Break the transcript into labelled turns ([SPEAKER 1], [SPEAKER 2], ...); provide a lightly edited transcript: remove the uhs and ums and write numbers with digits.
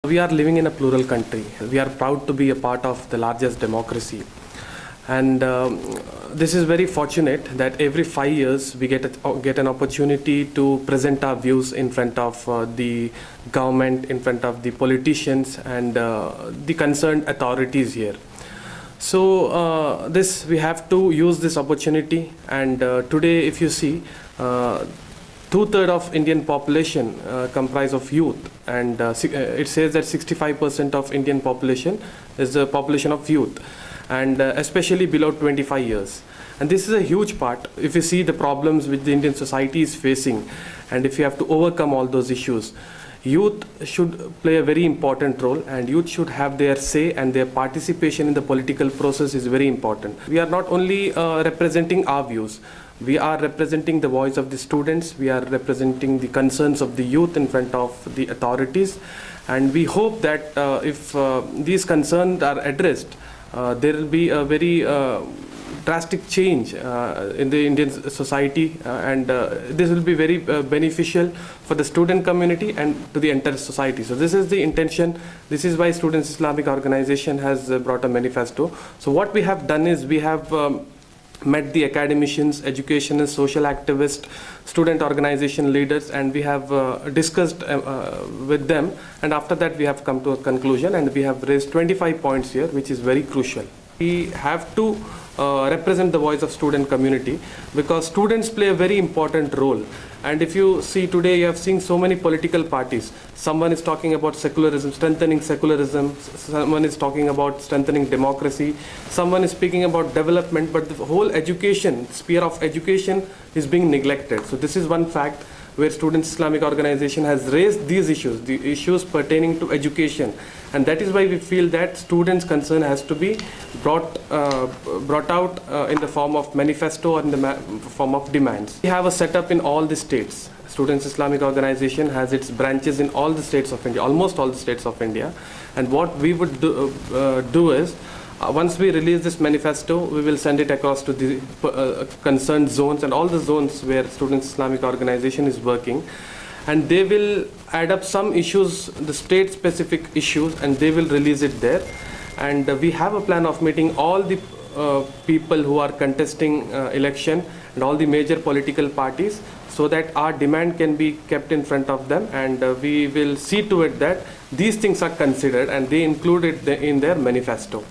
[SPEAKER 1] We are living in a plural country. We are proud to be a part of the largest democracy. And this is very fortunate that every 5 years we get an opportunity to present our views in front of the government, in front of the politicians and the concerned authorities here. So we have to use this opportunity, and today if you see, two-thirds of Indian population comprise of youth, and it says that 65% of Indian population is the population of youth, and especially below 25 years. And this is a huge part if you see the problems which the Indian society is facing, and if you have to overcome all those issues. Youth should play a very important role, and youth should have their say, and their participation in the political process is very important. We are not only representing our views, we are representing the voice of the students, we are representing the concerns of the youth in front of the authorities, and we hope that if these concerns are addressed, there will be a very drastic change in the Indian society, and this will be very beneficial for the student community and to the entire society. So this is the intention. This is why Students Islamic Organization has brought a manifesto. So what we have done is we have met the academicians, educationists, social activists, student organization leaders, and we have discussed with them, and after that we have come to a conclusion, and we have raised 25 points here, which is very crucial. We have to represent the voice of student community, because students play a very important role. And if you see today, you have seen so many political parties. Someone is talking about secularism, strengthening secularism. Someone is talking about strengthening democracy. Someone is speaking about development, but the whole education, sphere of education is being neglected. So this is one fact where Students Islamic Organization has raised these issues, the issues pertaining to education. And that is why we feel that students' concern has to be brought out in the form of manifesto or in the form of demands. We have a setup in all the states. Students Islamic Organization has its branches in all the states of India, almost all the states of India. And what we would do is, once we release this manifesto, we will send it across to the concerned zones and all the zones where Students Islamic Organization is working. And they will add up some issues, the state-specific issues, and they will release it there. And we have a plan of meeting all the people who are contesting election and all the major political parties, so that our demand can be kept in front of them, and we will see to it that these things are considered and they include it in their manifesto.